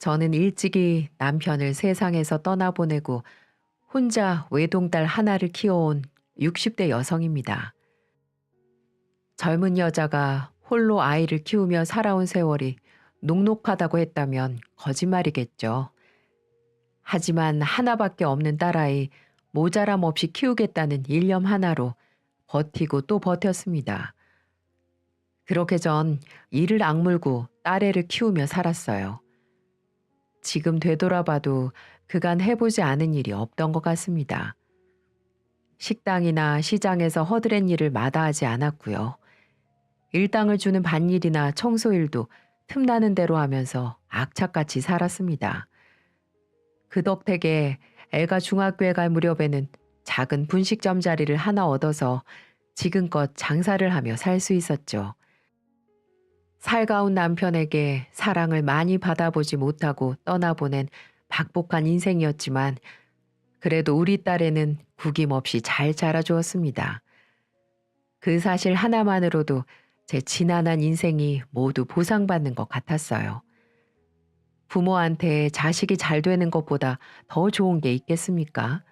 저는 일찍이 남편을 세상에서 떠나보내고 혼자 외동딸 하나를 키워온 60대 여성입니다. 젊은 여자가 홀로 아이를 키우며 살아온 세월이 녹록하다고 했다면 거짓말이겠죠. 하지만 하나밖에 없는 딸아이 모자람 없이 키우겠다는 일념 하나로 버티고 또 버텼습니다. 그렇게 전 이를 악물고 딸애를 키우며 살았어요. 지금 되돌아봐도 그간 해보지 않은 일이 없던 것 같습니다. 식당이나 시장에서 허드렛 일을 마다하지 않았고요. 일당을 주는 밭일이나 청소일도 틈나는 대로 하면서 악착같이 살았습니다. 그 덕택에 애가 중학교에 갈 무렵에는 작은 분식점 자리를 하나 얻어서 지금껏 장사를 하며 살 수 있었죠. 살가운 남편에게 사랑을 많이 받아보지 못하고 떠나보낸 박복한 인생이었지만 그래도 우리 딸에는 구김없이 잘 자라주었습니다. 그 사실 하나만으로도 제 지난한 인생이 모두 보상받는 것 같았어요. 부모한테 자식이 잘 되는 것보다 더 좋은 게 있겠습니까?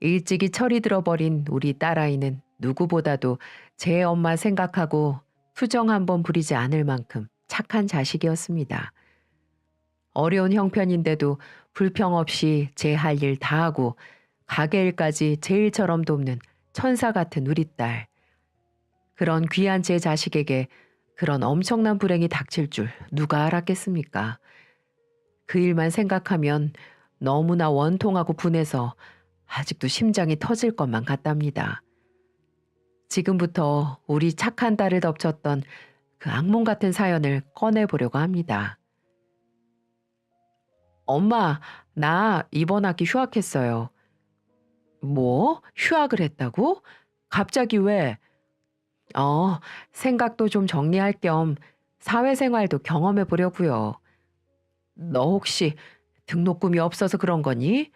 일찍이 철이 들어버린 우리 딸아이는 누구보다도 제 엄마 생각하고 투정 한번 부리지 않을 만큼 착한 자식이었습니다. 어려운 형편인데도 불평 없이 제 할 일 다 하고 가게 일까지 제 일처럼 돕는 천사 같은 우리 딸. 그런 귀한 제 자식에게 그런 엄청난 불행이 닥칠 줄 누가 알았겠습니까? 그 일만 생각하면 너무나 원통하고 분해서 아직도 심장이 터질 것만 같답니다. 지금부터 우리 착한 딸을 덮쳤던 그 악몽 같은 사연을 꺼내보려고 합니다. 엄마, 나 이번 학기 휴학했어요. 뭐? 휴학을 했다고? 갑자기 왜? 생각도 좀 정리할 겸 사회생활도 경험해 보려고요. 너 혹시 등록금이 없어서 그런 거니?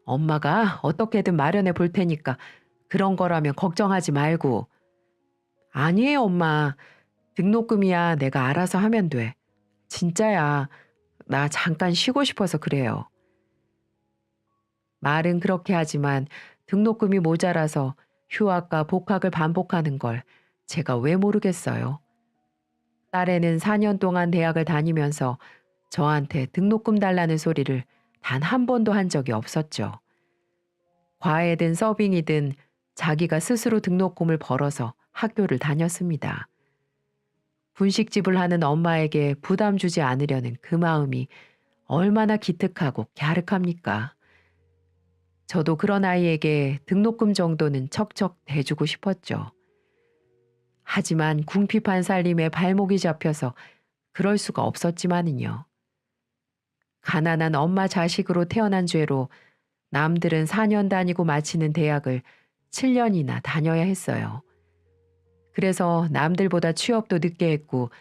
엄마가 어떻게든 마련해 볼 테니까 그런 거라면 걱정하지 말고. 아니에요, 엄마. 등록금이야 내가 알아서 하면 돼. 진짜야. 나 잠깐 쉬고 싶어서 그래요. 말은 그렇게 하지만 등록금이 모자라서 휴학과 복학을 반복하는 걸 제가 왜 모르겠어요. 딸애는 4년 동안 대학을 다니면서 저한테 등록금 달라는 소리를 단 한 번도 한 적이 없었죠. 과외든 서빙이든 자기가 스스로 등록금을 벌어서 학교를 다녔습니다. 분식집을 하는 엄마에게 부담 주지 않으려는 그 마음이 얼마나 기특하고 갸륵합니까? 저도 그런 아이에게 등록금 정도는 척척 대주고 싶었죠. 하지만 궁핍한 살림에 발목이 잡혀서 그럴 수가 없었지만은요. 가난한 엄마 자식으로 태어난 죄로 남들은 4년 다니고 마치는 대학을 7년이나 다녀야 했어요. 그래서 남들보다 취업도 늦게 했고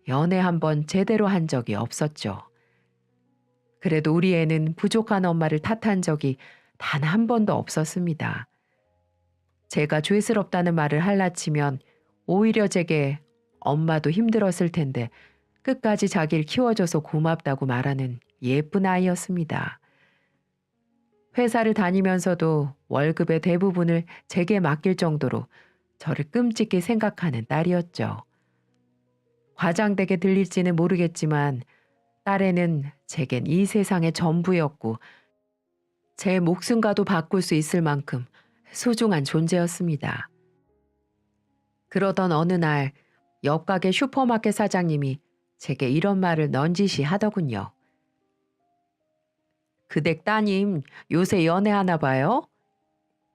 연애 한 번 제대로 한 적이 없었죠. 그래도 우리 애는 부족한 엄마를 탓한 적이 단 한 번도 없었습니다. 제가 죄스럽다는 말을 할라치면 오히려 제게 엄마도 힘들었을 텐데 끝까지 자기를 키워줘서 고맙다고 말하는 예쁜 아이였습니다. 회사를 다니면서도 월급의 대부분을 제게 맡길 정도로 저를 끔찍히 생각하는 딸이었죠. 과장되게 들릴지는 모르겠지만 딸애는 제겐 이 세상의 전부였고 제 목숨과도 바꿀 수 있을 만큼 소중한 존재였습니다. 그러던 어느 날 옆가게 슈퍼마켓 사장님이 제게 이런 말을 넌지시 하더군요. 그 댁 따님 요새 연애하나 봐요?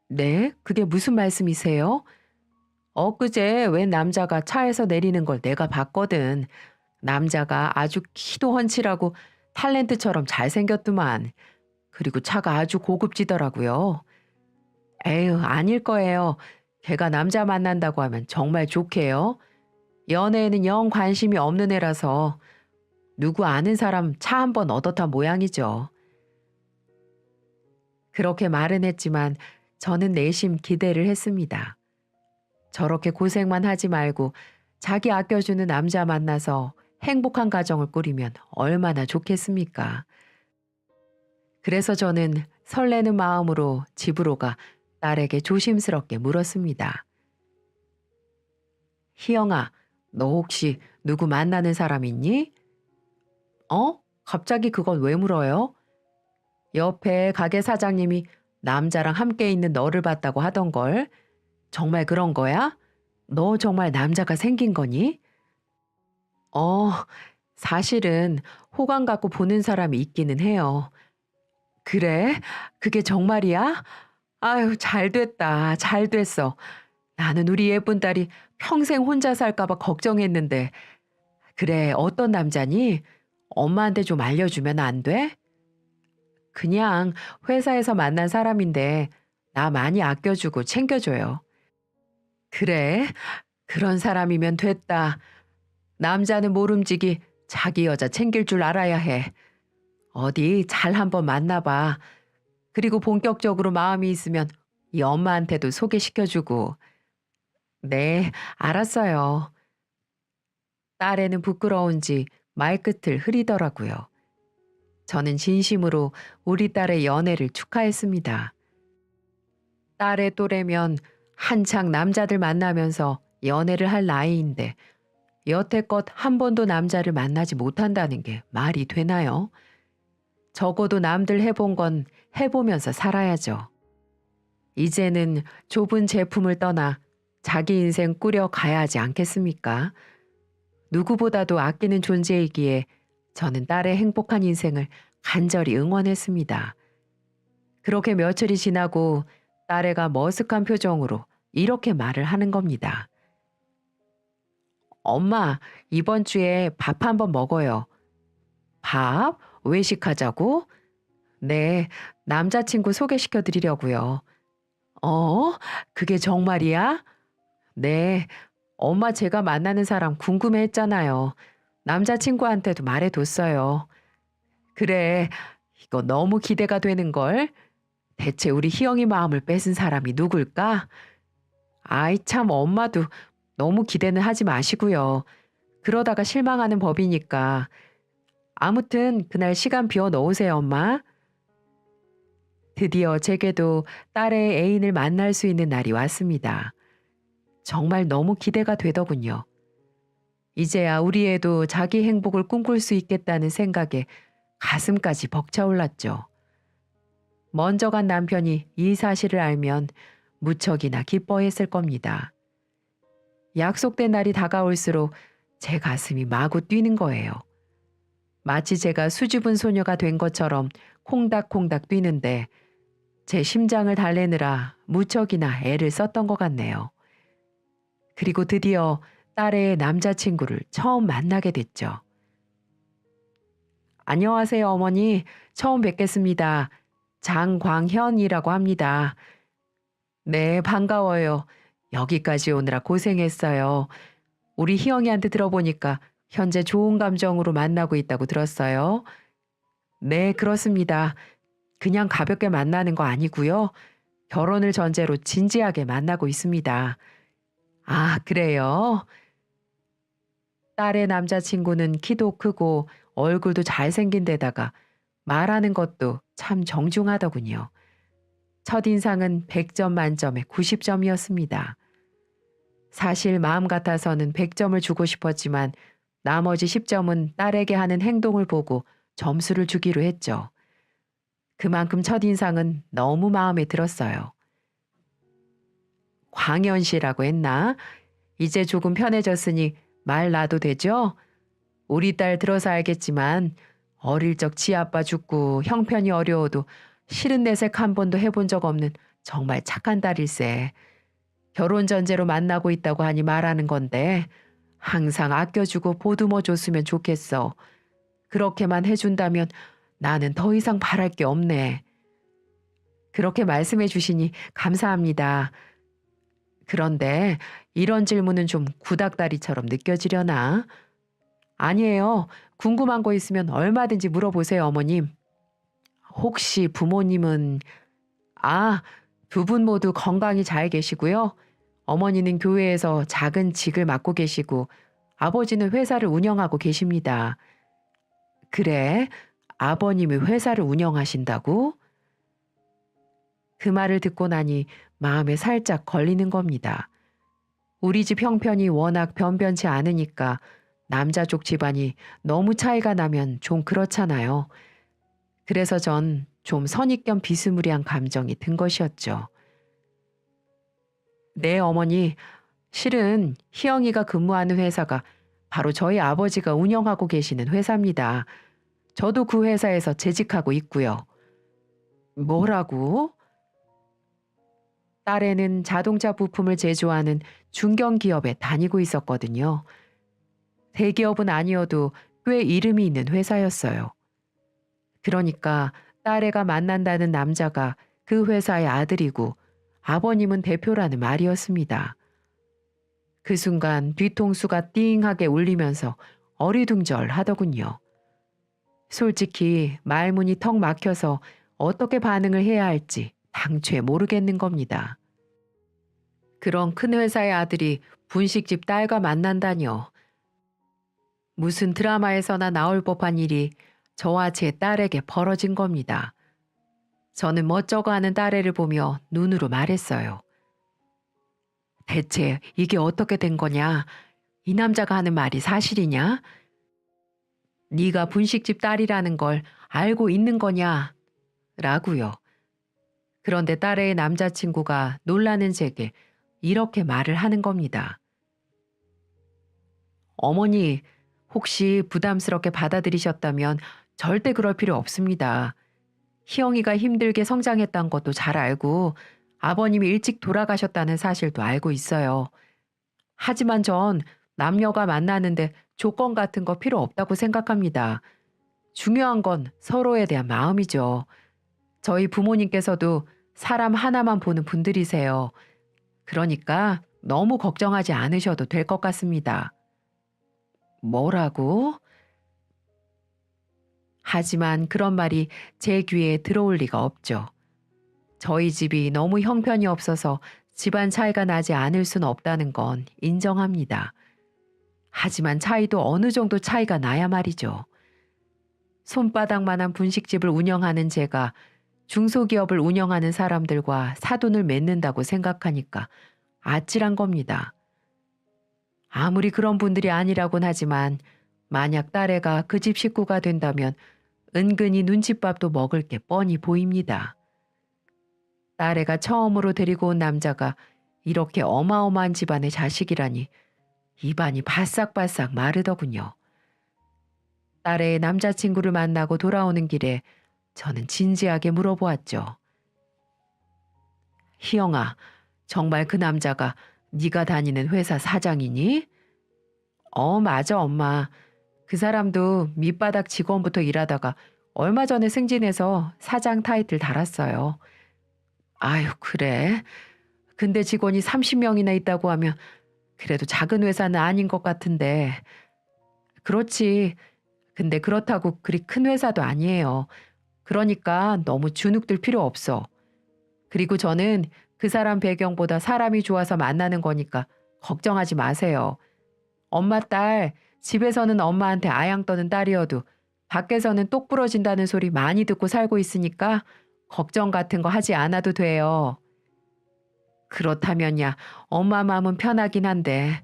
네? 그게 무슨 말씀이세요? 엊그제 웬 남자가 차에서 내리는 걸 내가 봤거든. 남자가 아주 키도 훤칠하고 탤런트처럼 잘생겼더만. 그리고 차가 아주 고급지더라고요. 에휴, 아닐 거예요. 걔가 남자 만난다고 하면 정말 좋게요. 연애에는 영 관심이 없는 애라서 누구 아는 사람 차 한 번 얻어탄 모양이죠. 그렇게 말은 했지만 저는 내심 기대를 했습니다. 저렇게 고생만 하지 말고 자기 아껴주는 남자 만나서 행복한 가정을 꾸리면 얼마나 좋겠습니까? 그래서 저는 설레는 마음으로 집으로 가 딸에게 조심스럽게 물었습니다. 희영아, 너 혹시 누구 만나는 사람 있니? 어? 갑자기 그건 왜 물어요? 옆에 가게 사장님이 남자랑 함께 있는 너를 봤다고 하던걸. 정말 그런 거야? 너 정말 남자가 생긴 거니? 어, 사실은 호감 갖고 보는 사람이 있기는 해요. 그래? 그게 정말이야? 아유, 잘 됐다. 잘 됐어. 나는 우리 예쁜 딸이 평생 혼자 살까봐 걱정했는데. 그래, 어떤 남자니? 엄마한테 좀 알려주면 안 돼? 그냥 회사에서 만난 사람인데 나 많이 아껴주고 챙겨줘요. 그래? 그런 사람이면 됐다. 남자는 모름지기 자기 여자 챙길 줄 알아야 해. 어디 잘 한번 만나봐. 그리고 본격적으로 마음이 있으면 이 엄마한테도 소개시켜주고. 네, 알았어요. 딸애는 부끄러운지 말끝을 흐리더라고요. 저는 진심으로 우리 딸의 연애를 축하했습니다. 딸의 또래면 한창 남자들 만나면서 연애를 할 나이인데 여태껏 한 번도 남자를 만나지 못한다는 게 말이 되나요? 적어도 남들 해본 건 해보면서 살아야죠. 이제는 좁은 제품을 떠나 자기 인생 꾸려 가야 하지 않겠습니까? 누구보다도 아끼는 존재이기에 저는 딸의 행복한 인생을 간절히 응원했습니다. 그렇게 며칠이 지나고 딸애가 머쓱한 표정으로 이렇게 말을 하는 겁니다. 엄마, 이번 주에 밥 한번 먹어요. 밥? 외식하자고? 네, 남자친구 소개시켜 드리려고요. 어? 그게 정말이야? 네, 엄마 제가 만나는 사람 궁금해 했잖아요. 남자친구한테도 말해뒀어요. 그래, 이거 너무 기대가 되는걸? 대체 우리 희영이 마음을 뺏은 사람이 누굴까? 아이 참 엄마도 너무 기대는 하지 마시고요. 그러다가 실망하는 법이니까. 아무튼 그날 시간 비워 놓으세요, 엄마. 드디어 제게도 딸의 애인을 만날 수 있는 날이 왔습니다. 정말 너무 기대가 되더군요. 이제야 우리 애도 자기 행복을 꿈꿀 수 있겠다는 생각에 가슴까지 벅차올랐죠. 먼저 간 남편이 이 사실을 알면 무척이나 기뻐했을 겁니다. 약속된 날이 다가올수록 제 가슴이 마구 뛰는 거예요. 마치 제가 수줍은 소녀가 된 것처럼 콩닥콩닥 뛰는데 제 심장을 달래느라 무척이나 애를 썼던 것 같네요. 그리고 드디어 딸의 남자친구를 처음 만나게 됐죠. 안녕하세요, 어머니. 처음 뵙겠습니다. 장광현이라고 합니다. 네, 반가워요. 여기까지 오느라 고생했어요. 우리 희영이한테 들어보니까 현재 좋은 감정으로 만나고 있다고 들었어요. 네, 그렇습니다. 그냥 가볍게 만나는 거 아니고요. 결혼을 전제로 진지하게 만나고 있습니다. 아, 그래요? 딸의 남자친구는 키도 크고 얼굴도 잘생긴 데다가 말하는 것도 참 정중하더군요. 첫인상은 100점 만점에 90점이었습니다. 사실 마음 같아서는 100점을 주고 싶었지만 나머지 10점은 딸에게 하는 행동을 보고 점수를 주기로 했죠. 그만큼 첫인상은 너무 마음에 들었어요. 광현 씨라고 했나? 이제 조금 편해졌으니 말 놔도 되죠? 우리 딸 들어서 알겠지만 어릴 적 지아빠 죽고 형편이 어려워도 싫은 내색 한 번도 해본 적 없는 정말 착한 딸일세. 결혼 전제로 만나고 있다고 하니 말하는 건데 항상 아껴주고 보듬어 줬으면 좋겠어. 그렇게만 해준다면 나는 더 이상 바랄 게 없네. 그렇게 말씀해 주시니 감사합니다. 그런데 이런 질문은 좀 구닥다리처럼 느껴지려나? 아니에요. 궁금한 거 있으면 얼마든지 물어보세요, 어머님. 혹시 부모님은, 아, 두 분 모두 건강히 잘 계시고요. 어머니는 교회에서 작은 직을 맡고 계시고, 아버지는 회사를 운영하고 계십니다. 그래? 아버님이 회사를 운영하신다고? 그 말을 듣고 나니 마음에 살짝 걸리는 겁니다. 우리 집 형편이 워낙 변변치 않으니까 남자 쪽 집안이 너무 차이가 나면 좀 그렇잖아요. 그래서 전 좀 선입견 비스무리한 감정이 든 것이었죠. 네, 어머니. 실은 희영이가 근무하는 회사가 바로 저희 아버지가 운영하고 계시는 회사입니다. 저도 그 회사에서 재직하고 있고요. 뭐라고? 딸애는 자동차 부품을 제조하는 중견기업에 다니고 있었거든요. 대기업은 아니어도 꽤 이름이 있는 회사였어요. 그러니까 딸애가 만난다는 남자가 그 회사의 아들이고 아버님은 대표라는 말이었습니다. 그 순간 뒤통수가 띵하게 울리면서 어리둥절하더군요. 솔직히 말문이 턱 막혀서 어떻게 반응을 해야 할지 당최 모르겠는 겁니다. 그런 큰 회사의 아들이 분식집 딸과 만난다니요. 무슨 드라마에서나 나올 법한 일이 저와 제 딸에게 벌어진 겁니다. 저는 멋쩍어 하는 딸애를 보며 눈으로 말했어요. 대체 이게 어떻게 된 거냐? 이 남자가 하는 말이 사실이냐? 네가 분식집 딸이라는 걸 알고 있는 거냐? 라고요. 그런데 딸의 남자친구가 놀라는 제게 이렇게 말을 하는 겁니다. 어머니, 혹시 부담스럽게 받아들이셨다면 절대 그럴 필요 없습니다. 희영이가 힘들게 성장했던 것도 잘 알고 아버님이 일찍 돌아가셨다는 사실도 알고 있어요. 하지만 전 남녀가 만나는데 조건 같은 거 필요 없다고 생각합니다. 중요한 건 서로에 대한 마음이죠. 저희 부모님께서도 사람 하나만 보는 분들이세요. 그러니까 너무 걱정하지 않으셔도 될 것 같습니다. 뭐라고? 하지만 그런 말이 제 귀에 들어올 리가 없죠. 저희 집이 너무 형편이 없어서 집안 차이가 나지 않을 수는 없다는 건 인정합니다. 하지만 차이도 어느 정도 차이가 나야 말이죠. 손바닥만한 분식집을 운영하는 제가 중소기업을 운영하는 사람들과 사돈을 맺는다고 생각하니까 아찔한 겁니다. 아무리 그런 분들이 아니라곤 하지만 만약 딸애가 그 집 식구가 된다면 은근히 눈칫밥도 먹을 게 뻔히 보입니다. 딸애가 처음으로 데리고 온 남자가 이렇게 어마어마한 집안의 자식이라니 입안이 바싹바싹 마르더군요. 딸의 남자친구를 만나고 돌아오는 길에 저는 진지하게 물어보았죠. 희영아, 정말 그 남자가 네가 다니는 회사 사장이니? 맞아, 엄마. 그 사람도 밑바닥 직원부터 일하다가 얼마 전에 승진해서 사장 타이틀 달았어요. 아유, 그래? 근데 직원이 30명이나 있다고 하면 그래도 작은 회사는 아닌 것 같은데. 그렇지. 근데 그렇다고 그리 큰 회사도 아니에요. 그러니까 너무 주눅들 필요 없어. 그리고 저는 그 사람 배경보다 사람이 좋아서 만나는 거니까 걱정하지 마세요. 엄마 딸, 집에서는 엄마한테 아양 떠는 딸이어도 밖에서는 똑 부러진다는 소리 많이 듣고 살고 있으니까 걱정 같은 거 하지 않아도 돼요. 그렇다면야 엄마 마음은 편하긴 한데.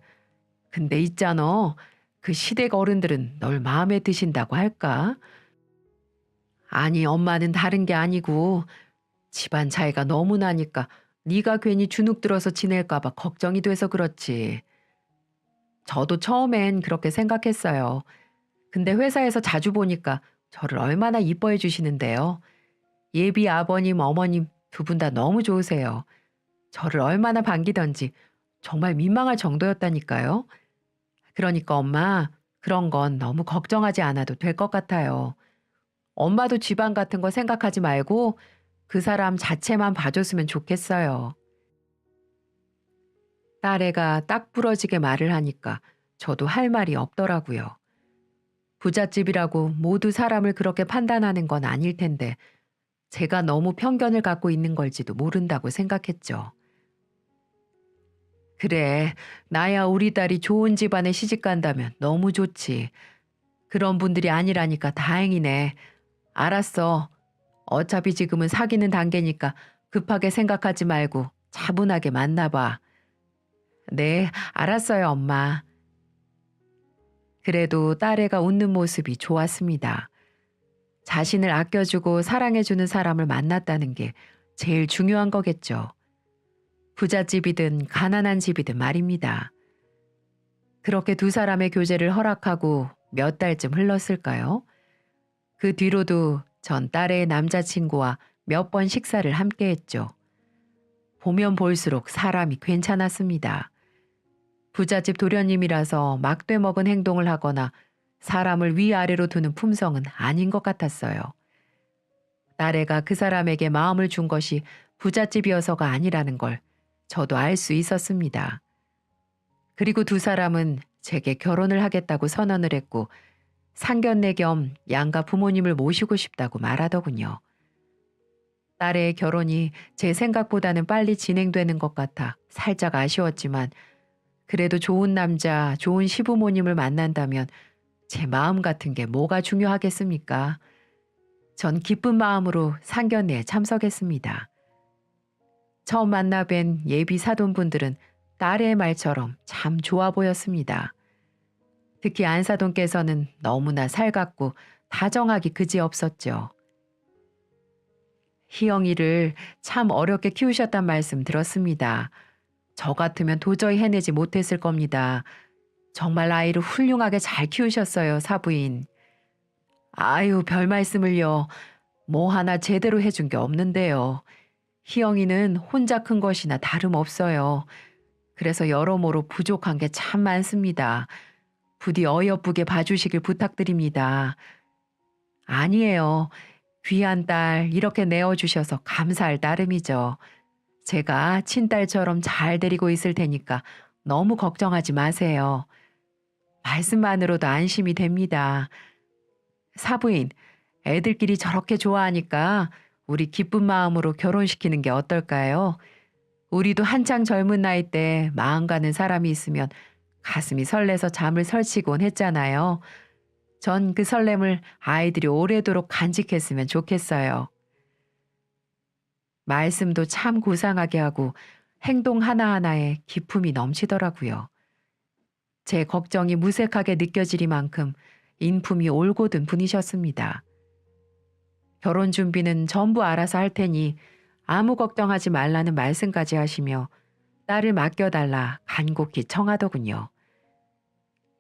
근데 있잖아. 그 시댁 어른들은 널 마음에 드신다고 할까? 아니, 엄마는 다른 게 아니고 집안 차이가 너무 나니까 네가 괜히 주눅 들어서 지낼까 봐 걱정이 돼서 그렇지. 저도 처음엔 그렇게 생각했어요. 근데 회사에서 자주 보니까 저를 얼마나 이뻐해 주시는데요. 예비 아버님, 어머님 두 분 다 너무 좋으세요. 저를 얼마나 반기던지 정말 민망할 정도였다니까요. 그러니까 엄마, 그런 건 너무 걱정하지 않아도 될 것 같아요. 엄마도 집안 같은 거 생각하지 말고 그 사람 자체만 봐줬으면 좋겠어요. 딸애가 딱 부러지게 말을 하니까 저도 할 말이 없더라고요. 부잣집이라고 모두 사람을 그렇게 판단하는 건 아닐 텐데 제가 너무 편견을 갖고 있는 걸지도 모른다고 생각했죠. 그래, 나야 우리 딸이 좋은 집안에 시집 간다면 너무 좋지. 그런 분들이 아니라니까 다행이네. 알았어. 어차피 지금은 사귀는 단계니까 급하게 생각하지 말고 차분하게 만나봐. 네, 알았어요, 엄마. 그래도 딸애가 웃는 모습이 좋았습니다. 자신을 아껴주고 사랑해주는 사람을 만났다는 게 제일 중요한 거겠죠. 부잣집이든 가난한 집이든 말입니다. 그렇게 두 사람의 교제를 허락하고 몇 달쯤 흘렀을까요? 그 뒤로도 전 딸의 남자친구와 몇 번 식사를 함께 했죠. 보면 볼수록 사람이 괜찮았습니다. 부잣집 도련님이라서 막돼 먹은 행동을 하거나 사람을 위아래로 두는 품성은 아닌 것 같았어요. 딸애가 그 사람에게 마음을 준 것이 부잣집이어서가 아니라는 걸 저도 알 수 있었습니다. 그리고 두 사람은 제게 결혼을 하겠다고 선언을 했고 상견례 겸 양가 부모님을 모시고 싶다고 말하더군요. 딸의 결혼이 제 생각보다는 빨리 진행되는 것 같아 살짝 아쉬웠지만 그래도 좋은 남자, 좋은 시부모님을 만난다면 제 마음 같은 게 뭐가 중요하겠습니까? 전 기쁜 마음으로 상견례에 참석했습니다. 처음 만나 뵌 예비 사돈분들은 딸의 말처럼 참 좋아 보였습니다. 특히 안사돈께서는 너무나 살갑고 다정하기 그지없었죠. 희영이를 참 어렵게 키우셨단 말씀 들었습니다. 저 같으면 도저히 해내지 못했을 겁니다. 정말 아이를 훌륭하게 잘 키우셨어요, 사부인. 아유, 별 말씀을요. 뭐 하나 제대로 해준 게 없는데요. 희영이는 혼자 큰 것이나 다름없어요. 그래서 여러모로 부족한 게 참 많습니다. 부디 어여쁘게 봐주시길 부탁드립니다. 아니에요. 귀한 딸 이렇게 내어주셔서 감사할 따름이죠. 제가 친딸처럼 잘 데리고 있을 테니까 너무 걱정하지 마세요. 말씀만으로도 안심이 됩니다. 사부인, 애들끼리 저렇게 좋아하니까 우리 기쁜 마음으로 결혼시키는 게 어떨까요? 우리도 한창 젊은 나이 때 마음 가는 사람이 있으면 가슴이 설레서 잠을 설치곤 했잖아요. 전 그 설렘을 아이들이 오래도록 간직했으면 좋겠어요. 말씀도 참 고상하게 하고 행동 하나하나에 기품이 넘치더라고요. 제 걱정이 무색하게 느껴지리만큼 인품이 올곧은 분이셨습니다. 결혼 준비는 전부 알아서 할 테니 아무 걱정하지 말라는 말씀까지 하시며 딸을 맡겨달라 간곡히 청하더군요.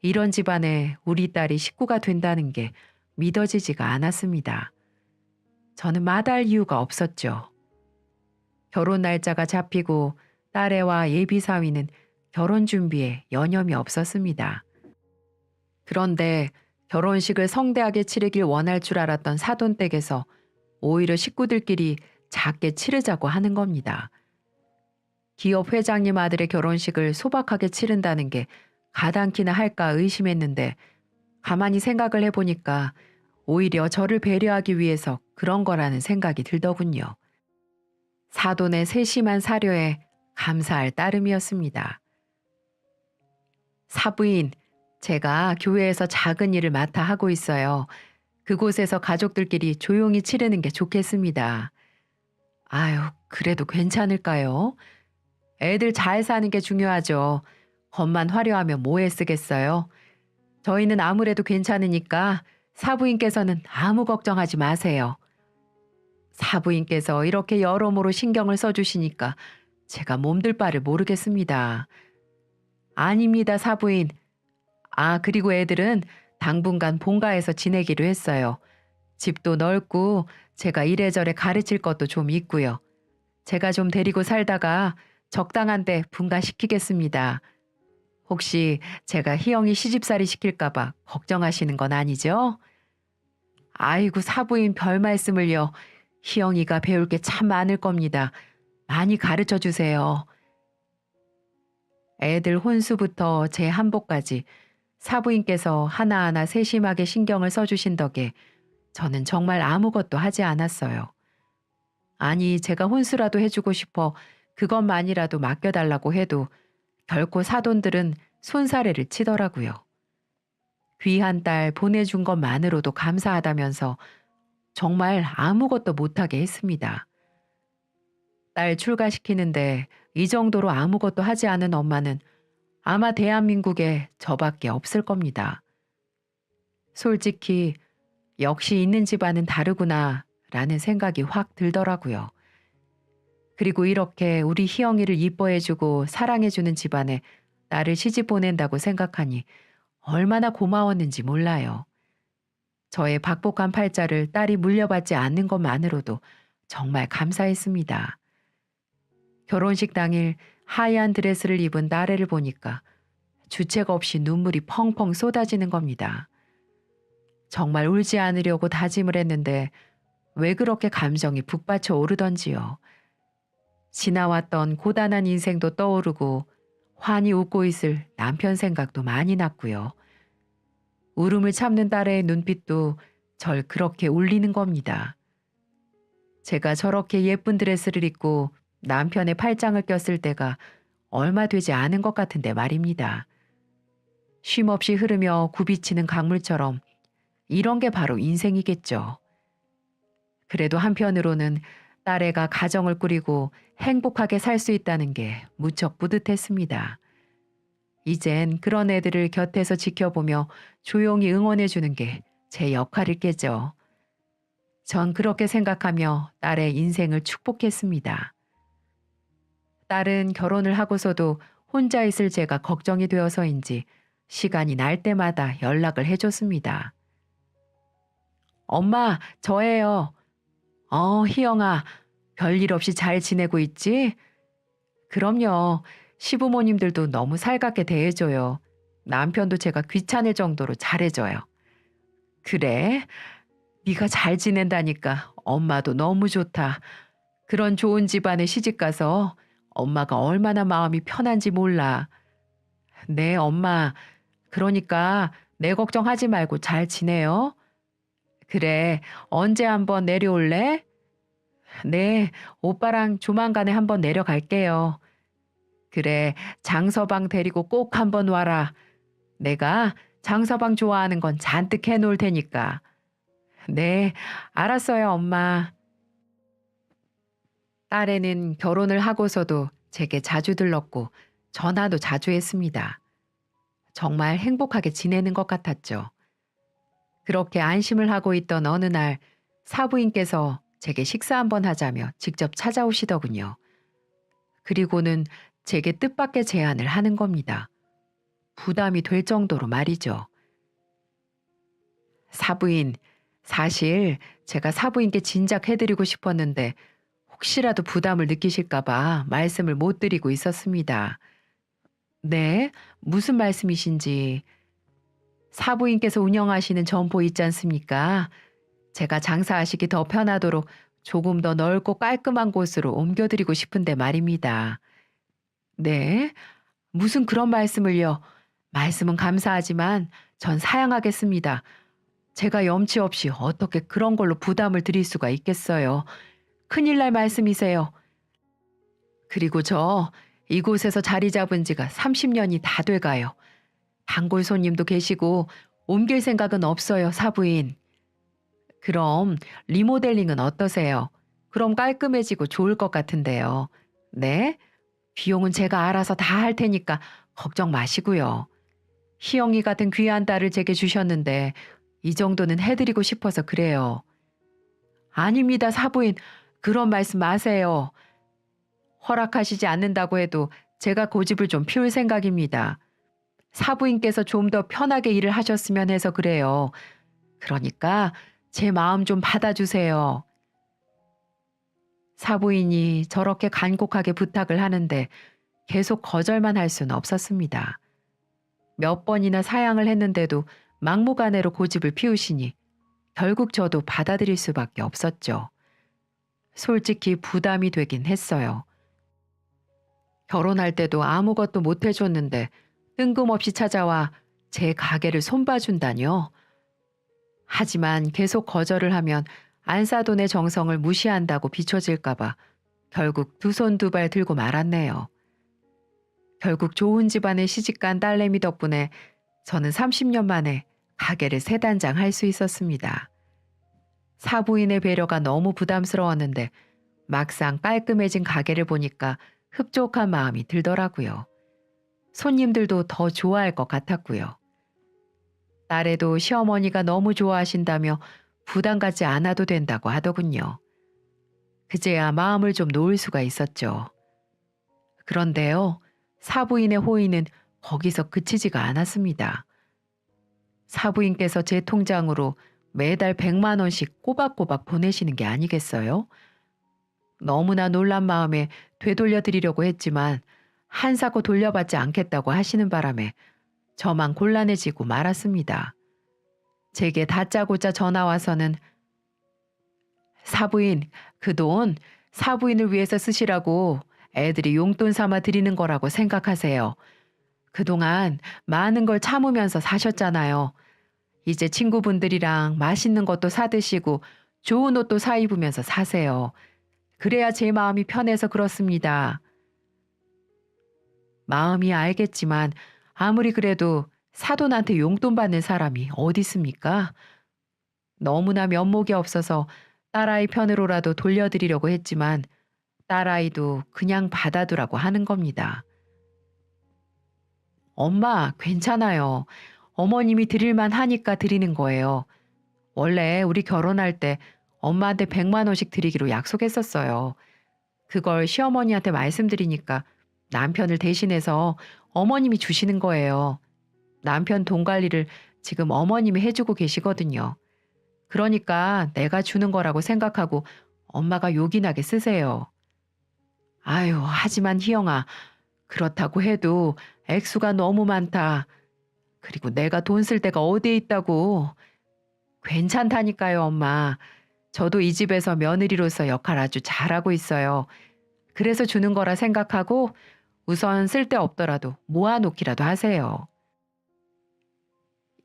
이런 집안에 우리 딸이 식구가 된다는 게 믿어지지가 않았습니다. 저는 마다할 이유가 없었죠. 결혼 날짜가 잡히고 딸애와 예비 사위는 결혼 준비에 여념이 없었습니다. 그런데 결혼식을 성대하게 치르길 원할 줄 알았던 사돈댁에서 오히려 식구들끼리 작게 치르자고 하는 겁니다. 기업 회장님 아들의 결혼식을 소박하게 치른다는 게 가당키나 할까 의심했는데 가만히 생각을 해보니까 오히려 저를 배려하기 위해서 그런 거라는 생각이 들더군요. 사돈의 세심한 사료에 감사할 따름이었습니다. 사부인, 제가 교회에서 작은 일을 맡아 하고 있어요. 그곳에서 가족들끼리 조용히 치르는 게 좋겠습니다. 아유, 그래도 괜찮을까요? 애들 잘 사는 게 중요하죠. 겉만 화려하면 뭐에 쓰겠어요? 저희는 아무래도 괜찮으니까 사부인께서는 아무 걱정하지 마세요. 사부인께서 이렇게 여러모로 신경을 써주시니까 제가 몸둘 바를 모르겠습니다. 아닙니다, 사부인. 아, 그리고 애들은 당분간 본가에서 지내기로 했어요. 집도 넓고 제가 이래저래 가르칠 것도 좀 있고요. 제가 좀 데리고 살다가 적당한 데 분가시키겠습니다. 혹시 제가 희영이 시집살이 시킬까봐 걱정하시는 건 아니죠? 아이고 사부인 별 말씀을요. 희영이가 배울 게 참 많을 겁니다. 많이 가르쳐 주세요. 애들 혼수부터 제 한복까지 사부인께서 하나하나 세심하게 신경을 써주신 덕에 저는 정말 아무것도 하지 않았어요. 아니 제가 혼수라도 해주고 싶어 그것만이라도 맡겨달라고 해도 결코 사돈들은 손사래를 치더라고요. 귀한 딸 보내준 것만으로도 감사하다면서 정말 아무것도 못하게 했습니다. 딸 출가시키는데 이 정도로 아무것도 하지 않은 엄마는 아마 대한민국에 저밖에 없을 겁니다. 솔직히 역시 있는 집안은 다르구나 라는 생각이 확 들더라고요. 그리고 이렇게 우리 희영이를 이뻐해주고 사랑해주는 집안에 나를 시집 보낸다고 생각하니 얼마나 고마웠는지 몰라요. 저의 박복한 팔자를 딸이 물려받지 않는 것만으로도 정말 감사했습니다. 결혼식 당일 하얀 드레스를 입은 딸애를 보니까 주책 없이 눈물이 펑펑 쏟아지는 겁니다. 정말 울지 않으려고 다짐을 했는데 왜 그렇게 감정이 북받쳐 오르던지요. 지나왔던 고단한 인생도 떠오르고 환히 웃고 있을 남편 생각도 많이 났고요. 울음을 참는 딸의 눈빛도 절 그렇게 울리는 겁니다. 제가 저렇게 예쁜 드레스를 입고 남편의 팔짱을 꼈을 때가 얼마 되지 않은 것 같은데 말입니다. 쉼없이 흐르며 굽이치는 강물처럼 이런 게 바로 인생이겠죠. 그래도 한편으로는 딸애가 가정을 꾸리고 행복하게 살 수 있다는 게 무척 뿌듯했습니다. 이젠 그런 애들을 곁에서 지켜보며 조용히 응원해주는 게 제 역할이겠죠. 전 그렇게 생각하며 딸의 인생을 축복했습니다. 딸은 결혼을 하고서도 혼자 있을 제가 걱정이 되어서인지 시간이 날 때마다 연락을 해줬습니다. 엄마, 저예요. 희영아, 별일 없이 잘 지내고 있지? 그럼요. 시부모님들도 너무 살갑게 대해줘요. 남편도 제가 귀찮을 정도로 잘해줘요. 그래? 네가 잘 지낸다니까 엄마도 너무 좋다. 그런 좋은 집안에 시집가서 엄마가 얼마나 마음이 편한지 몰라. 네, 엄마. 그러니까 내 걱정하지 말고 잘 지내요. 그래, 언제 한번 내려올래? 네, 오빠랑 조만간에 한번 내려갈게요. 그래, 장서방 데리고 꼭 한번 와라. 내가 장서방 좋아하는 건 잔뜩 해놓을 테니까. 네, 알았어요, 엄마. 딸애는 결혼을 하고서도 제게 자주 들렀고 전화도 자주 했습니다. 정말 행복하게 지내는 것 같았죠. 그렇게 안심을 하고 있던 어느 날 사부인께서 제게 식사 한번 하자며 직접 찾아오시더군요. 그리고는 제게 뜻밖의 제안을 하는 겁니다. 부담이 될 정도로 말이죠. 사부인, 사실 제가 사부인께 진작 해드리고 싶었는데 혹시라도 부담을 느끼실까봐 말씀을 못 드리고 있었습니다. 네, 무슨 말씀이신지. 사부인께서 운영하시는 점포 있지 않습니까? 제가 장사하시기 더 편하도록 조금 더 넓고 깔끔한 곳으로 옮겨드리고 싶은데 말입니다. 네, 무슨 그런 말씀을요. 말씀은 감사하지만 전 사양하겠습니다. 제가 염치 없이 어떻게 그런 걸로 부담을 드릴 수가 있겠어요. 큰일 날 말씀이세요. 그리고 저 이곳에서 자리 잡은 지가 30년이 다 돼가요. 단골 손님도 계시고 옮길 생각은 없어요, 사부인. 그럼 리모델링은 어떠세요? 그럼 깔끔해지고 좋을 것 같은데요. 네? 비용은 제가 알아서 다 할 테니까 걱정 마시고요. 희영이 같은 귀한 딸을 제게 주셨는데 이 정도는 해드리고 싶어서 그래요. 아닙니다, 사부인. 그런 말씀 마세요. 허락하시지 않는다고 해도 제가 고집을 좀 피울 생각입니다. 사부인께서 좀 더 편하게 일을 하셨으면 해서 그래요. 그러니까 제 마음 좀 받아주세요. 사부인이 저렇게 간곡하게 부탁을 하는데 계속 거절만 할 수는 없었습니다. 몇 번이나 사양을 했는데도 막무가내로 고집을 피우시니 결국 저도 받아들일 수밖에 없었죠. 솔직히 부담이 되긴 했어요. 결혼할 때도 아무것도 못 해줬는데 뜬금없이 찾아와 제 가게를 손봐준다뇨. 하지만 계속 거절을 하면 안사돈의 정성을 무시한다고 비춰질까봐 결국 두 손 두 발 들고 말았네요. 결국 좋은 집안에 시집간 딸내미 덕분에 저는 30년 만에 가게를 세 단장 할 수 있었습니다. 사부인의 배려가 너무 부담스러웠는데 막상 깔끔해진 가게를 보니까 흡족한 마음이 들더라고요. 손님들도 더 좋아할 것 같았고요. 딸애도 시어머니가 너무 좋아하신다며 부담 갖지 않아도 된다고 하더군요. 그제야 마음을 좀 놓을 수가 있었죠. 그런데요, 사부인의 호의는 거기서 그치지가 않았습니다. 사부인께서 제 통장으로 매달 100만 원씩 꼬박꼬박 보내시는 게 아니겠어요? 너무나 놀란 마음에 되돌려 드리려고 했지만 한사코 돌려받지 않겠다고 하시는 바람에 저만 곤란해지고 말았습니다. 제게 다짜고짜 전화 와서는 사부인, 그 돈 사부인을 위해서 쓰시라고 애들이 용돈 삼아 드리는 거라고 생각하세요. 그동안 많은 걸 참으면서 사셨잖아요. 이제 친구분들이랑 맛있는 것도 사드시고 좋은 옷도 사 입으면서 사세요. 그래야 제 마음이 편해서 그렇습니다. 마음이 알겠지만 아무리 그래도 사돈한테 용돈 받는 사람이 어디 있습니까? 너무나 면목이 없어서 딸아이 편으로라도 돌려드리려고 했지만 딸아이도 그냥 받아두라고 하는 겁니다. 엄마, 괜찮아요. 어머님이 드릴만 하니까 드리는 거예요. 원래 우리 결혼할 때 엄마한테 100만 원씩 드리기로 약속했었어요. 그걸 시어머니한테 말씀드리니까 남편을 대신해서 어머님이 주시는 거예요. 남편 돈 관리를 지금 어머님이 해주고 계시거든요. 그러니까 내가 주는 거라고 생각하고 엄마가 요긴하게 쓰세요. 아유, 하지만 희영아, 그렇다고 해도 액수가 너무 많다. 그리고 내가 돈 쓸 데가 어디에 있다고. 괜찮다니까요, 엄마. 저도 이 집에서 며느리로서 역할 아주 잘하고 있어요. 그래서 주는 거라 생각하고 우선 쓸 데 없더라도 모아놓기라도 하세요.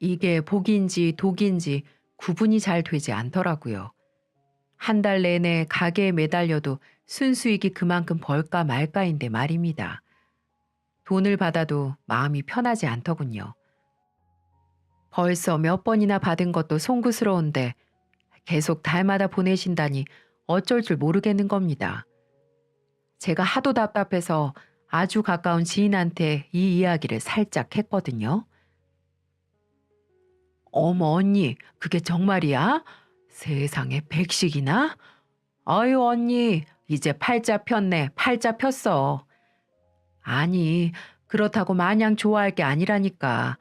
이게 복인지 독인지 구분이 잘 되지 않더라고요. 한 달 내내 가게에 매달려도 순수익이 그만큼 벌까 말까인데 말입니다. 돈을 받아도 마음이 편하지 않더군요. 벌써 몇 번이나 받은 것도 송구스러운데 계속 달마다 보내신다니 어쩔 줄 모르겠는 겁니다. 제가 하도 답답해서 아주 가까운 지인한테 이 이야기를 살짝 했거든요. 어머 언니, 그게 정말이야? 세상에 백식이나? 아유 언니, 이제 팔자 폈네, 팔자 폈어. 아니, 그렇다고 마냥 좋아할 게 아니라니까.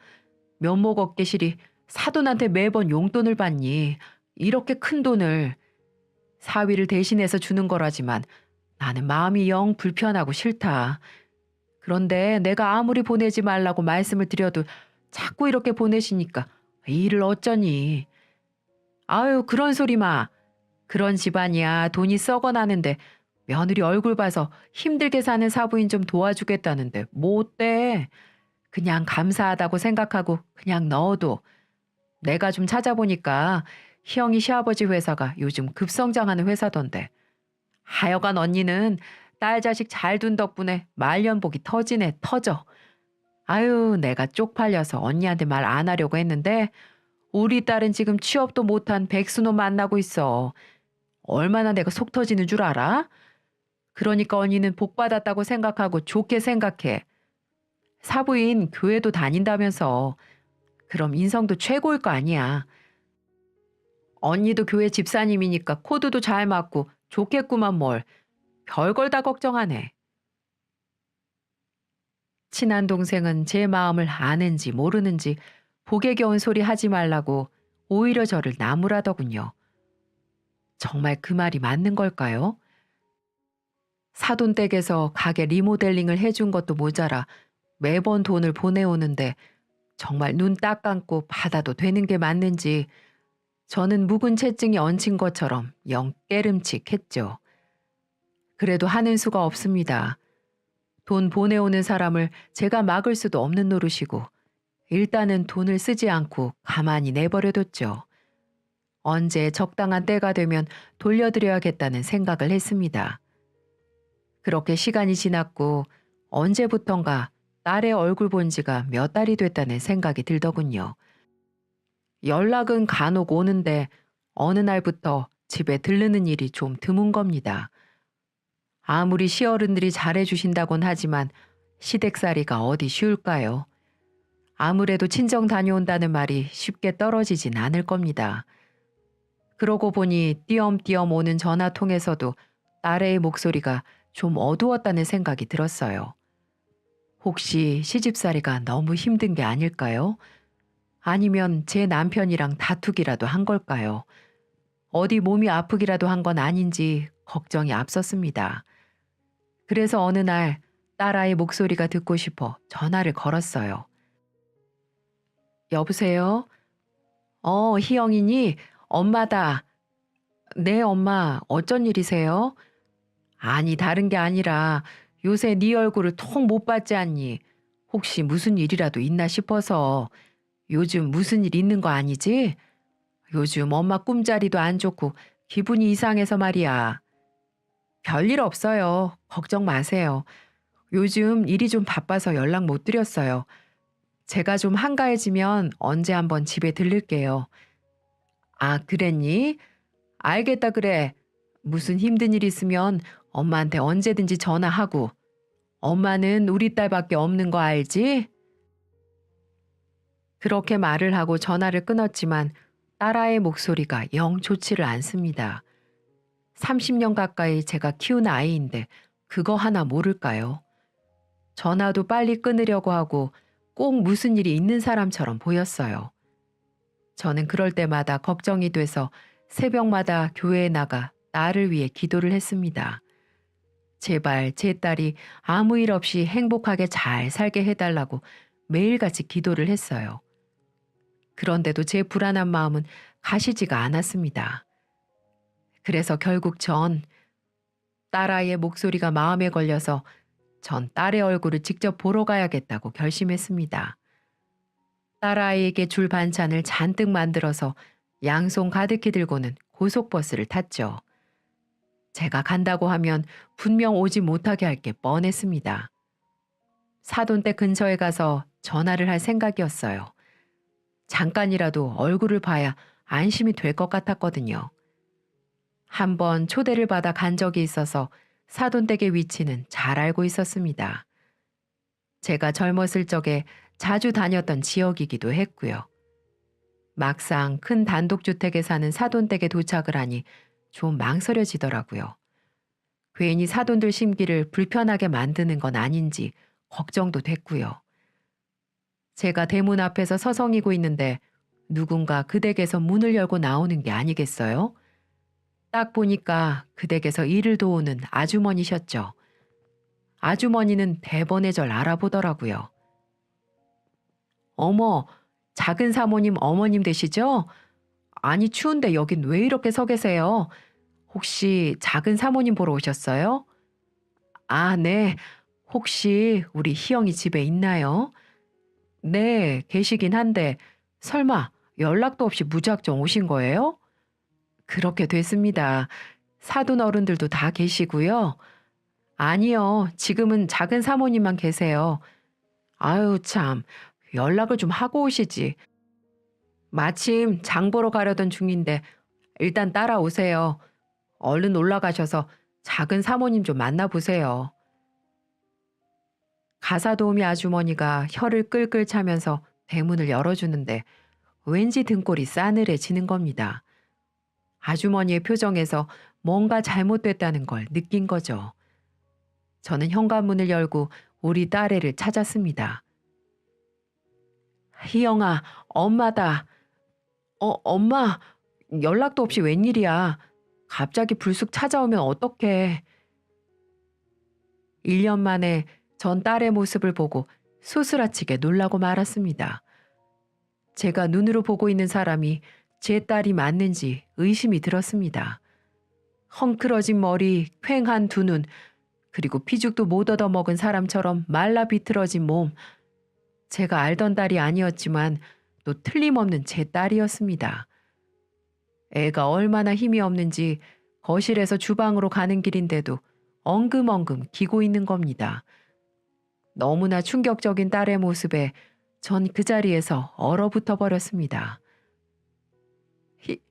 면목 없게 시리 사돈한테 매번 용돈을 받니? 이렇게 큰 돈을. 사위를 대신해서 주는 거라지만 나는 마음이 영 불편하고 싫다. 그런데 내가 아무리 보내지 말라고 말씀을 드려도 자꾸 이렇게 보내시니까 이 일을 어쩌니. 아유, 그런 소리 마. 그런 집안이야 돈이 썩어나는데 며느리 얼굴 봐서 힘들게 사는 사부인 좀 도와주겠다는데 뭐 어때? 그냥 감사하다고 생각하고 그냥 넣어도. 내가 좀 찾아보니까 희영이 시아버지 회사가 요즘 급성장하는 회사던데. 하여간 언니는 딸 자식 잘 둔 덕분에 말년복이 터지네 터져. 아유, 내가 쪽팔려서 언니한테 말 안 하려고 했는데 우리 딸은 지금 취업도 못한 백수노 만나고 있어. 얼마나 내가 속 터지는 줄 알아? 그러니까 언니는 복 받았다고 생각하고 좋게 생각해. 사부인 교회도 다닌다면서. 그럼 인성도 최고일 거 아니야. 언니도 교회 집사님이니까 코드도 잘 맞고 좋겠구만 뭘. 별걸 다 걱정하네. 친한 동생은 제 마음을 아는지 모르는지 복에 겨운 소리 하지 말라고 오히려 저를 나무라더군요. 정말 그 말이 맞는 걸까요? 사돈댁에서 가게 리모델링을 해준 것도 모자라 매번 돈을 보내오는데 정말 눈 딱 감고 받아도 되는 게 맞는지 저는 묵은 채증이 얹힌 것처럼 영 깨름칙했죠. 그래도 하는 수가 없습니다. 돈 보내오는 사람을 제가 막을 수도 없는 노릇이고 일단은 돈을 쓰지 않고 가만히 내버려뒀죠. 언제 적당한 때가 되면 돌려드려야겠다는 생각을 했습니다. 그렇게 시간이 지났고 언제부턴가 딸의 얼굴 본 지가 몇 달이 됐다는 생각이 들더군요. 연락은 간혹 오는데 어느 날부터 집에 들르는 일이 좀 드문 겁니다. 아무리 시어른들이 잘해주신다곤 하지만 시댁살이가 어디 쉬울까요? 아무래도 친정 다녀온다는 말이 쉽게 떨어지진 않을 겁니다. 그러고 보니 띄엄띄엄 오는 전화통에서도 딸의 목소리가 좀 어두웠다는 생각이 들었어요. 혹시 시집살이가 너무 힘든 게 아닐까요? 아니면 제 남편이랑 다투기라도 한 걸까요? 어디 몸이 아프기라도 한 건 아닌지 걱정이 앞섰습니다. 그래서 어느 날 딸아이 목소리가 듣고 싶어 전화를 걸었어요. 여보세요? 희영이니? 엄마다. 네, 엄마. 어쩐 일이세요? 아니, 다른 게 아니라 요새 네 얼굴을 통 못 봤지 않니? 혹시 무슨 일이라도 있나 싶어서. 요즘 무슨 일 있는 거 아니지? 요즘 엄마 꿈자리도 안 좋고 기분이 이상해서 말이야. 별일 없어요. 걱정 마세요. 요즘 일이 좀 바빠서 연락 못 드렸어요. 제가 좀 한가해지면 언제 한번 집에 들를게요. 아, 그랬니? 알겠다, 그래. 무슨 힘든 일 있으면 엄마한테 언제든지 전화하고. 엄마는 우리 딸밖에 없는 거 알지? 그렇게 말을 하고 전화를 끊었지만 딸아이의 목소리가 영 좋지를 않습니다. 30년 가까이 제가 키운 아이인데 그거 하나 모를까요? 전화도 빨리 끊으려고 하고 꼭 무슨 일이 있는 사람처럼 보였어요. 저는 그럴 때마다 걱정이 돼서 새벽마다 교회에 나가 딸을 위해 기도를 했습니다. 제발 제 딸이 아무 일 없이 행복하게 잘 살게 해달라고 매일같이 기도를 했어요. 그런데도 제 불안한 마음은 가시지가 않았습니다. 그래서 결국 전 딸아이의 목소리가 마음에 걸려서 전 딸의 얼굴을 직접 보러 가야겠다고 결심했습니다. 딸아이에게 줄 반찬을 잔뜩 만들어서 양손 가득히 들고는 고속버스를 탔죠. 제가 간다고 하면 분명 오지 못하게 할 게 뻔했습니다. 사돈댁 근처에 가서 전화를 할 생각이었어요. 잠깐이라도 얼굴을 봐야 안심이 될 것 같았거든요. 한번 초대를 받아 간 적이 있어서 사돈댁의 위치는 잘 알고 있었습니다. 제가 젊었을 적에 자주 다녔던 지역이기도 했고요. 막상 큰 단독주택에 사는 사돈댁에 도착을 하니 좀 망설여지더라고요. 괜히 사돈들 심기를 불편하게 만드는 건 아닌지 걱정도 됐고요. 제가 대문 앞에서 서성이고 있는데 누군가 그 댁에서 문을 열고 나오는 게 아니겠어요? 딱 보니까 그 댁에서 일을 도우는 아주머니셨죠. 아주머니는 대번에 절 알아보더라고요. 어머, 작은 사모님 어머님 되시죠? 아니 추운데 여긴 왜 이렇게 서 계세요? 혹시 작은 사모님 보러 오셨어요? 아, 네. 혹시 우리 희영이 집에 있나요? 네, 계시긴 한데 설마 연락도 없이 무작정 오신 거예요? 그렇게 됐습니다. 사돈 어른들도 다 계시고요. 아니요, 지금은 작은 사모님만 계세요. 아유, 참, 연락을 좀 하고 오시지. 마침 장 보러 가려던 중인데 일단 따라오세요. 얼른 올라가셔서 작은 사모님 좀 만나보세요. 가사도우미 아주머니가 혀를 끌끌 차면서 대문을 열어주는데 왠지 등골이 싸늘해지는 겁니다. 아주머니의 표정에서 뭔가 잘못됐다는 걸 느낀 거죠. 저는 현관문을 열고 우리 딸애를 찾았습니다. 희영아, 엄마다. 엄마, 연락도 없이 웬일이야. 갑자기 불쑥 찾아오면 어떡해. 1년 만에 전 딸의 모습을 보고 소스라치게 놀라고 말았습니다. 제가 눈으로 보고 있는 사람이 제 딸이 맞는지 의심이 들었습니다. 헝클어진 머리, 퀭한 두 눈, 그리고 피죽도 못 얻어먹은 사람처럼 말라 비틀어진 몸. 제가 알던 딸이 아니었지만 또 틀림없는 제 딸이었습니다. 애가 얼마나 힘이 없는지 거실에서 주방으로 가는 길인데도 엉금엉금 기고 있는 겁니다. 너무나 충격적인 딸의 모습에 전 그 자리에서 얼어붙어 버렸습니다.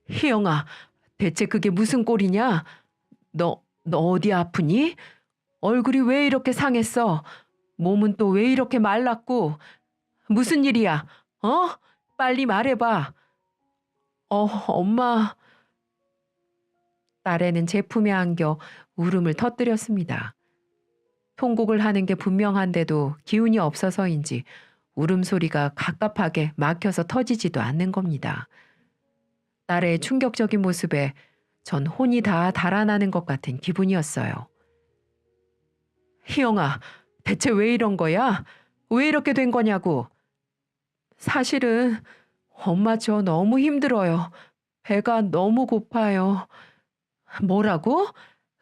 희영아, 대체 그게 무슨 꼴이냐? 너 어디 아프니? 얼굴이 왜 이렇게 상했어? 몸은 또 왜 이렇게 말랐고? 무슨 일이야? 어? 빨리 말해봐. 엄마. 딸애는 제 품에 안겨 울음을 터뜨렸습니다. 통곡을 하는 게 분명한데도 기운이 없어서인지 울음소리가 갑갑하게 막혀서 터지지도 않는 겁니다. 딸의 충격적인 모습에 전 혼이 다 달아나는 것 같은 기분이었어요. 희영아, 대체 왜 이런 거야? 왜 이렇게 된 거냐고. 사실은 엄마 저 너무 힘들어요. 배가 너무 고파요. 뭐라고?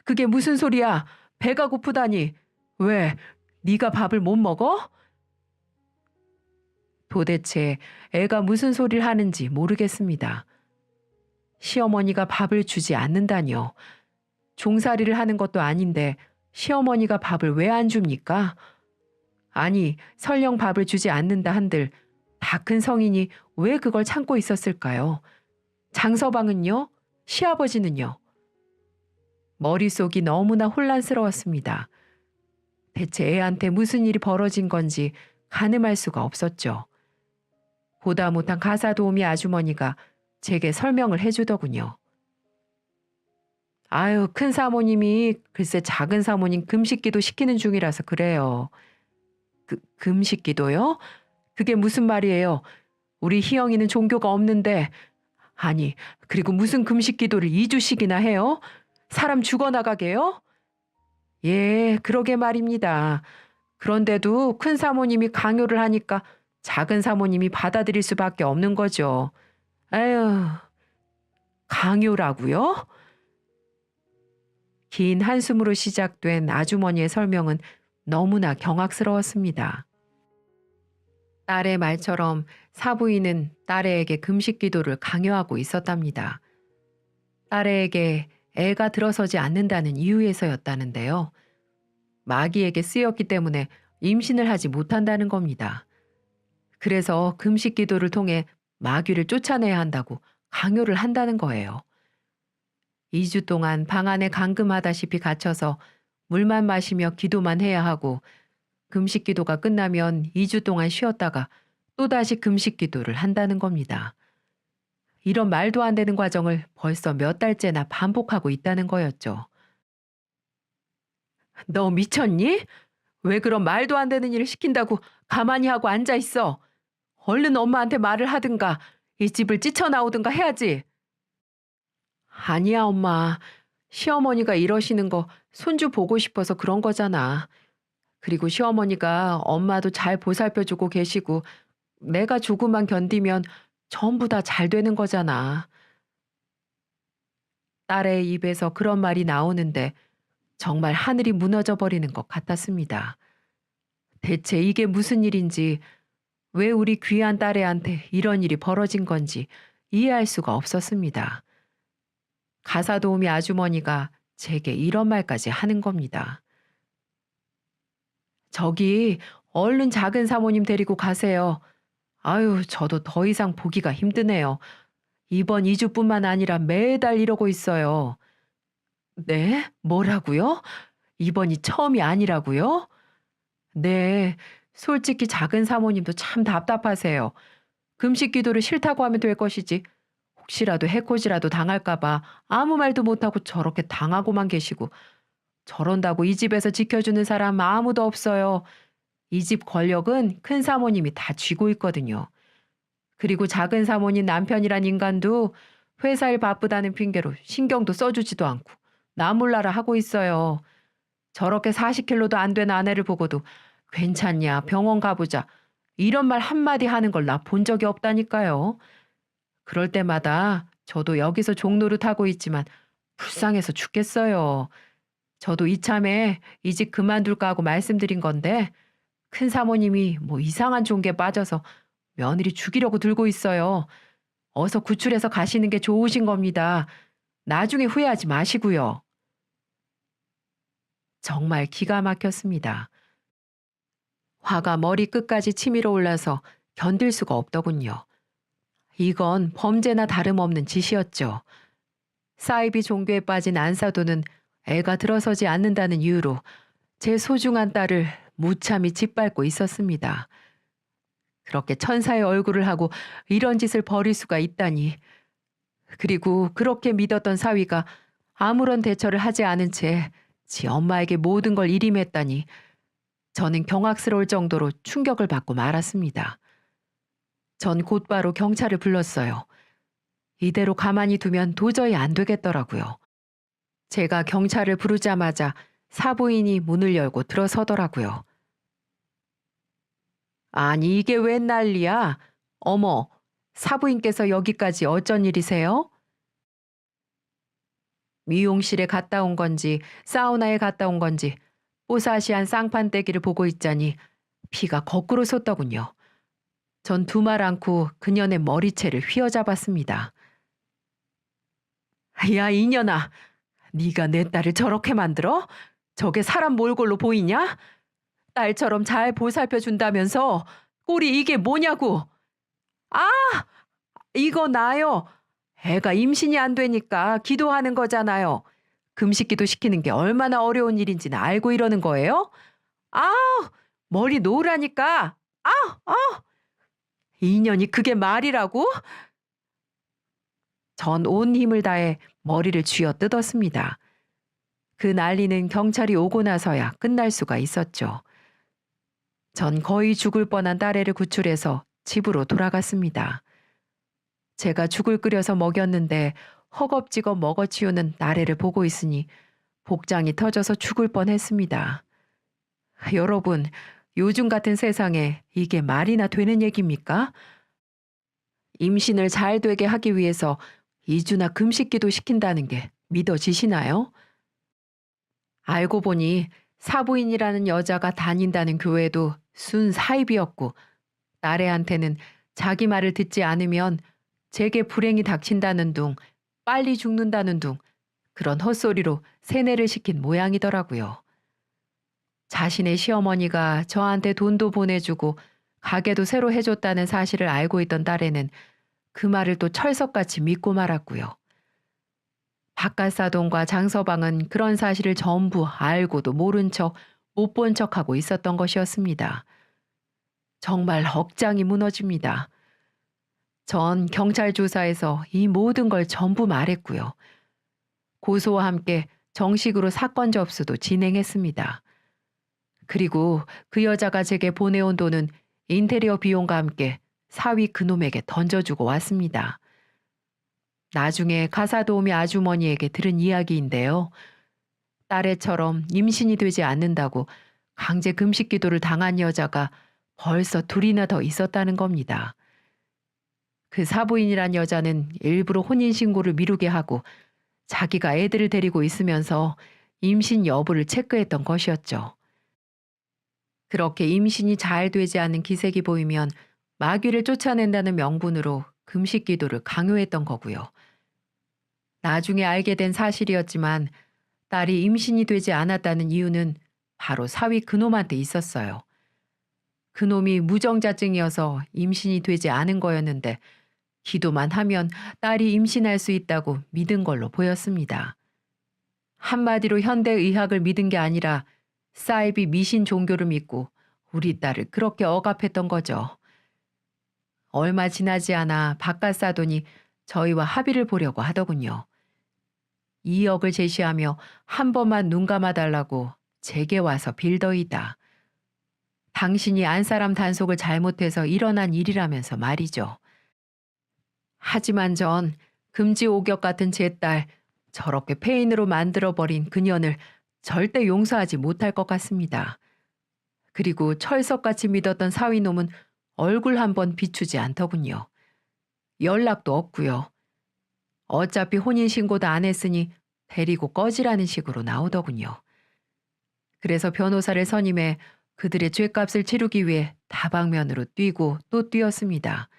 그게 무슨 소리야? 배가 고프다니. 왜? 네가 밥을 못 먹어? 도대체 애가 무슨 소리를 하는지 모르겠습니다. 시어머니가 밥을 주지 않는다니요. 종살이를 하는 것도 아닌데 시어머니가 밥을 왜 안 줍니까? 아니, 설령 밥을 주지 않는다 한들 다 큰 성인이 왜 그걸 참고 있었을까요? 장서방은요? 시아버지는요? 머릿속이 너무나 혼란스러웠습니다. 대체 애한테 무슨 일이 벌어진 건지 가늠할 수가 없었죠. 보다 못한 가사 도우미 아주머니가 제게 설명을 해주더군요. 아유, 큰 사모님이 글쎄 작은 사모님 금식기도 시키는 중이라서 그래요. 금식기도요? 그게 무슨 말이에요? 우리 희영이는 종교가 없는데. 아니, 그리고 무슨 금식기도를 2주씩이나 해요? 사람 죽어나가게요? 예, 그러게 말입니다. 그런데도 큰 사모님이 강요를 하니까 작은 사모님이 받아들일 수밖에 없는 거죠. 아유, 강요라고요? 긴 한숨으로 시작된 아주머니의 설명은 너무나 경악스러웠습니다. 딸의 말처럼 사부인은 딸애에게 금식 기도를 강요하고 있었답니다. 딸애에게 애가 들어서지 않는다는 이유에서였다는데요. 마귀에게 쓰였기 때문에 임신을 하지 못한다는 겁니다. 그래서 금식 기도를 통해 마귀를 쫓아내야 한다고 강요를 한다는 거예요. 2주 동안 방 안에 감금하다시피 갇혀서 물만 마시며 기도만 해야 하고 금식 기도가 끝나면 2주 동안 쉬었다가 또다시 금식 기도를 한다는 겁니다. 이런 말도 안 되는 과정을 벌써 몇 달째나 반복하고 있다는 거였죠. 너 미쳤니? 왜 그런 말도 안 되는 일을 시킨다고 가만히 하고 앉아 있어? 얼른 엄마한테 말을 하든가 이 집을 찢어나오든가 해야지. 아니야, 엄마. 시어머니가 이러시는 거 손주 보고 싶어서 그런 거잖아. 그리고 시어머니가 엄마도 잘 보살펴주고 계시고 내가 조금만 견디면 전부 다 잘 되는 거잖아. 딸의 입에서 그런 말이 나오는데 정말 하늘이 무너져 버리는 것 같았습니다. 대체 이게 무슨 일인지, 왜 우리 귀한 딸애한테 이런 일이 벌어진 건지 이해할 수가 없었습니다. 가사 도우미 아주머니가 제게 이런 말까지 하는 겁니다. 저기 얼른 작은 사모님 데리고 가세요. 아유, 저도 더 이상 보기가 힘드네요. 이번 2주뿐만 아니라 매달 이러고 있어요. 네? 뭐라고요? 이번이 처음이 아니라고요? 네, 솔직히 작은 사모님도 참 답답하세요. 금식 기도를 싫다고 하면 될 것이지. 혹시라도 해코지라도 당할까봐 아무 말도 못하고 저렇게 당하고만 계시고, 저런다고 이 집에서 지켜주는 사람 아무도 없어요. 이 집 권력은 큰 사모님이 다 쥐고 있거든요. 그리고 작은 사모님 남편이란 인간도 회사 일 바쁘다는 핑계로 신경도 써주지도 않고 나 몰라라 하고 있어요. 저렇게 40kg도 안 된 아내를 보고도 괜찮냐, 병원 가보자, 이런 말 한마디 하는 걸 나 본 적이 없다니까요. 그럴 때마다 저도 여기서 종로를 타고 있지만 불쌍해서 죽겠어요. 저도 이참에 이 집 그만둘까 하고 말씀드린 건데 큰 사모님이 뭐 이상한 종교에 빠져서 며느리 죽이려고 들고 있어요. 어서 구출해서 가시는 게 좋으신 겁니다. 나중에 후회하지 마시고요. 정말 기가 막혔습니다. 화가 머리끝까지 치밀어 올라서 견딜 수가 없더군요. 이건 범죄나 다름없는 짓이었죠. 사이비 종교에 빠진 안사도는 애가 들어서지 않는다는 이유로 제 소중한 딸을 무참히 짓밟고 있었습니다. 그렇게 천사의 얼굴을 하고 이런 짓을 벌일 수가 있다니. 그리고 그렇게 믿었던 사위가 아무런 대처를 하지 않은 채 지 엄마에게 모든 걸 일임했다니. 저는 경악스러울 정도로 충격을 받고 말았습니다. 전 곧바로 경찰을 불렀어요. 이대로 가만히 두면 도저히 안 되겠더라고요. 제가 경찰을 부르자마자 사부인이 문을 열고 들어서더라고요. 아니, 이게 웬 난리야? 어머, 사부인께서 여기까지 어쩐 일이세요? 미용실에 갔다 온 건지 사우나에 갔다 온 건지 뽀사시한 쌍판떼기를 보고 있자니 피가 거꾸로 솟더군요. 전 두 말 않고 그년의 머리채를 휘어잡았습니다. 야, 이년아, 네가 내 딸을 저렇게 만들어? 저게 사람 몰골로 보이냐? 딸처럼 잘 보살펴 준다면서 꼴이 이게 뭐냐고. 아, 이거 나요. 애가 임신이 안 되니까 기도하는 거잖아요. 금식기도 시키는 게 얼마나 어려운 일인지는 알고 이러는 거예요? 아, 머리 놓으라니까. 아, 아, 이년이 그게 말이라고? 전 온 힘을 다해 머리를 쥐어 뜯었습니다. 그 난리는 경찰이 오고 나서야 끝날 수가 있었죠. 전 거의 죽을 뻔한 딸애를 구출해서 집으로 돌아갔습니다. 제가 죽을 끓여서 먹였는데 허겁지겁 먹어치우는 나래를 보고 있으니 복장이 터져서 죽을 뻔했습니다. 여러분, 요즘 같은 세상에 이게 말이나 되는 얘기입니까? 임신을 잘 되게 하기 위해서 2주나 금식기도 시킨다는 게 믿어지시나요? 알고 보니 사부인이라는 여자가 다닌다는 교회도 순 사입이었고 딸애한테는 자기 말을 듣지 않으면 제게 불행이 닥친다는 둥, 빨리 죽는다는 둥, 그런 헛소리로 세뇌를 시킨 모양이더라고요. 자신의 시어머니가 저한테 돈도 보내주고 가게도 새로 해줬다는 사실을 알고 있던 딸애는 그 말을 또 철석같이 믿고 말았고요. 박가사돈과 장서방은 그런 사실을 전부 알고도 모른 척, 못 본 척하고 있었던 것이었습니다. 정말 억장이 무너집니다. 전 경찰 조사에서 이 모든 걸 전부 말했고요. 고소와 함께 정식으로 사건 접수도 진행했습니다. 그리고 그 여자가 제게 보내온 돈은 인테리어 비용과 함께 사위 그놈에게 던져주고 왔습니다. 나중에 가사도우미 아주머니에게 들은 이야기인데요. 딸애처럼 임신이 되지 않는다고 강제 금식 기도를 당한 여자가 벌써 둘이나 더 있었다는 겁니다. 그 사부인이란 여자는 일부러 혼인신고를 미루게 하고 자기가 애들을 데리고 있으면서 임신 여부를 체크했던 것이었죠. 그렇게 임신이 잘 되지 않은 기색이 보이면 마귀를 쫓아낸다는 명분으로 금식 기도를 강요했던 거고요. 나중에 알게 된 사실이었지만 딸이 임신이 되지 않았다는 이유는 바로 사위 그놈한테 있었어요. 그놈이 무정자증이어서 임신이 되지 않은 거였는데 기도만 하면 딸이 임신할 수 있다고 믿은 걸로 보였습니다. 한마디로 현대의학을 믿은 게 아니라 사이비 미신 종교를 믿고 우리 딸을 그렇게 억압했던 거죠. 얼마 지나지 않아 박가사돈이 저희와 합의를 보려고 하더군요. 2억을 제시하며 한 번만 눈 감아달라고 제게 와서 빌더이다. 당신이 안사람 단속을 잘못해서 일어난 일이라면서 말이죠. 하지만 전 금지 오격 같은 제 딸 저렇게 폐인으로 만들어버린 그년을 절대 용서하지 못할 것 같습니다. 그리고 철석같이 믿었던 사위놈은 얼굴 한번 비추지 않더군요. 연락도 없고요. 어차피 혼인신고도 안 했으니 데리고 꺼지라는 식으로 나오더군요. 그래서 변호사를 선임해 그들의 죄값을 치르기 위해 다방면으로 뛰고 또 뛰었습니다.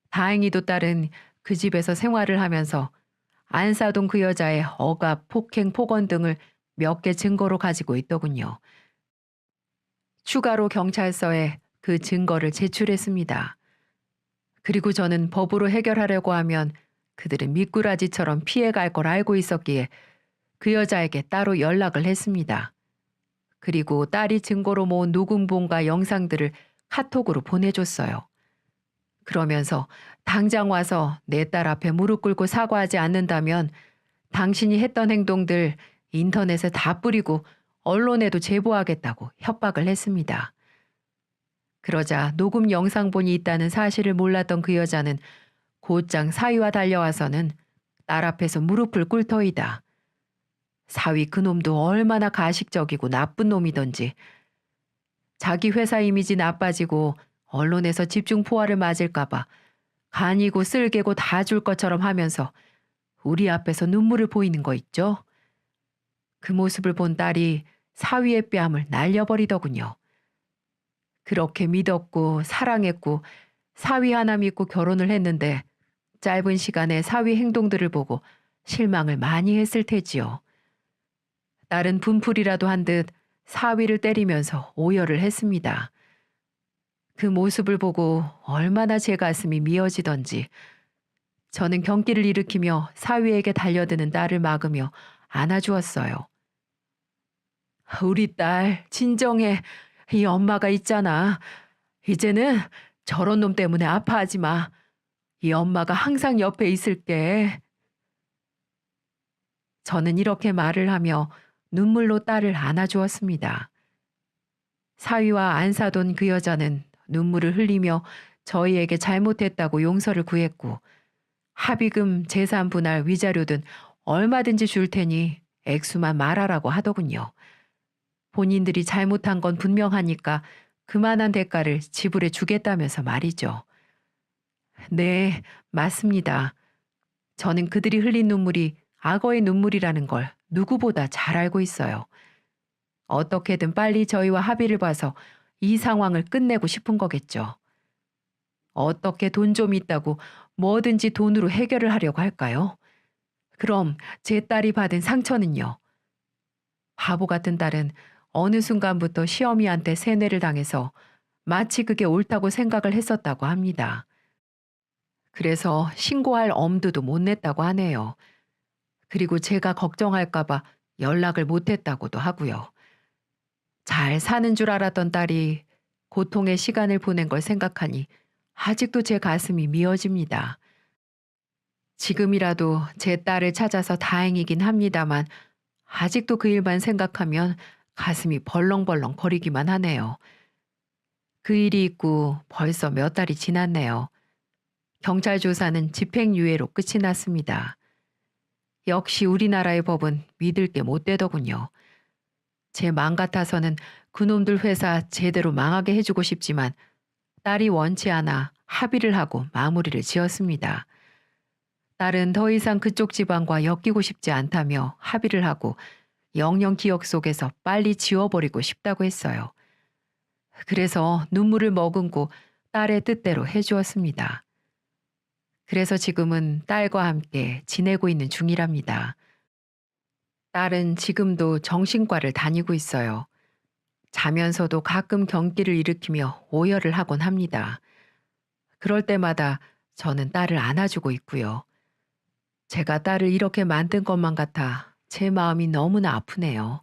다행히도 딸은 그 집에서 생활을 하면서 안사동 그 여자의 억압, 폭행, 폭언 등을 몇 개 증거로 가지고 있더군요. 추가로 경찰서에 그 증거를 제출했습니다. 그리고 저는 법으로 해결하려고 하면 그들은 미꾸라지처럼 피해갈 걸 알고 있었기에 그 여자에게 따로 연락을 했습니다. 그리고 딸이 증거로 모은 녹음본과 영상들을 카톡으로 보내줬어요. 그러면서 당장 와서 내 딸 앞에 무릎 꿇고 사과하지 않는다면 당신이 했던 행동들 인터넷에 다 뿌리고 언론에도 제보하겠다고 협박을 했습니다. 그러자 녹음 영상본이 있다는 사실을 몰랐던 그 여자는 곧장 사위와 달려와서는 딸 앞에서 무릎을 꿇더이다. 사위 그놈도 얼마나 가식적이고 나쁜 놈이던지 자기 회사 이미지 나빠지고 언론에서 집중 포화를 맞을까봐 간이고 쓸개고 다 줄 것처럼 하면서 우리 앞에서 눈물을 보이는 거 있죠? 그 모습을 본 딸이 사위의 뺨을 날려버리더군요. 그렇게 믿었고 사랑했고 사위 하나 믿고 결혼을 했는데 짧은 시간에 사위 행동들을 보고 실망을 많이 했을 테지요. 딸은 분풀이라도 한 듯 사위를 때리면서 오열을 했습니다. 그 모습을 보고 얼마나 제 가슴이 미어지던지 저는 경기를 일으키며 사위에게 달려드는 딸을 막으며 안아주었어요. 우리 딸 진정해. 이 엄마가 있잖아. 이제는 저런 놈 때문에 아파하지 마. 이 엄마가 항상 옆에 있을게. 저는 이렇게 말을 하며 눈물로 딸을 안아주었습니다. 사위와 안 사돈 그 여자는 눈물을 흘리며 저희에게 잘못했다고 용서를 구했고 합의금, 재산 분할, 위자료 등 얼마든지 줄 테니 액수만 말하라고 하더군요. 본인들이 잘못한 건 분명하니까 그만한 대가를 지불해 주겠다면서 말이죠. 네, 맞습니다. 저는 그들이 흘린 눈물이 악어의 눈물이라는 걸 누구보다 잘 알고 있어요. 어떻게든 빨리 저희와 합의를 봐서 이 상황을 끝내고 싶은 거겠죠. 어떻게 돈 좀 있다고 뭐든지 돈으로 해결을 하려고 할까요? 그럼 제 딸이 받은 상처는요? 바보 같은 딸은 어느 순간부터 시어미한테 세뇌를 당해서 마치 그게 옳다고 생각을 했었다고 합니다. 그래서 신고할 엄두도 못 냈다고 하네요. 그리고 제가 걱정할까봐 연락을 못 했다고도 하고요. 잘 사는 줄 알았던 딸이 고통의 시간을 보낸 걸 생각하니 아직도 제 가슴이 미어집니다. 지금이라도 제 딸을 찾아서 다행이긴 합니다만 아직도 그 일만 생각하면 가슴이 벌렁벌렁 거리기만 하네요. 그 일이 있고 벌써 몇 달이 지났네요. 경찰 조사는 집행유예로 끝이 났습니다. 역시 우리나라의 법은 믿을 게 못 되더군요. 제 맘 같아서는 그놈들 회사 제대로 망하게 해주고 싶지만 딸이 원치 않아 합의를 하고 마무리를 지었습니다. 딸은 더 이상 그쪽 집안과 엮이고 싶지 않다며 합의를 하고 영영 기억 속에서 빨리 지워버리고 싶다고 했어요. 그래서 눈물을 머금고 딸의 뜻대로 해주었습니다. 그래서 지금은 딸과 함께 지내고 있는 중이랍니다. 딸은 지금도 정신과를 다니고 있어요. 자면서도 가끔 경기를 일으키며 오열을 하곤 합니다. 그럴 때마다 저는 딸을 안아주고 있고요. 제가 딸을 이렇게 만든 것만 같아 제 마음이 너무나 아프네요.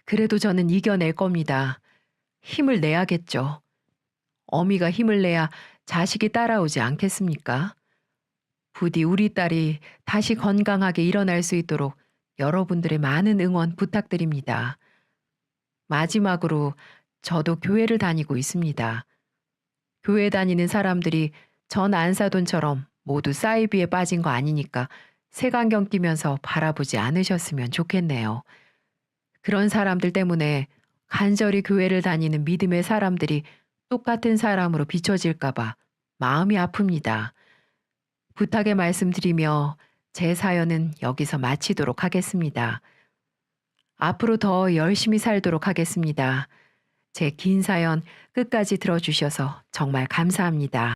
그래도 저는 이겨낼 겁니다. 힘을 내야겠죠. 어미가 힘을 내야 자식이 따라오지 않겠습니까? 부디 우리 딸이 다시 건강하게 일어날 수 있도록 여러분들의 많은 응원 부탁드립니다. 마지막으로 저도 교회를 다니고 있습니다. 교회 다니는 사람들이 전 안사돈처럼 모두 사이비에 빠진 거 아니니까 색안경 끼면서 바라보지 않으셨으면 좋겠네요. 그런 사람들 때문에 간절히 교회를 다니는 믿음의 사람들이 똑같은 사람으로 비춰질까봐 마음이 아픕니다. 부탁의 말씀드리며 제 사연은 여기서 마치도록 하겠습니다. 앞으로 더 열심히 살도록 하겠습니다. 제 긴 사연 끝까지 들어주셔서 정말 감사합니다.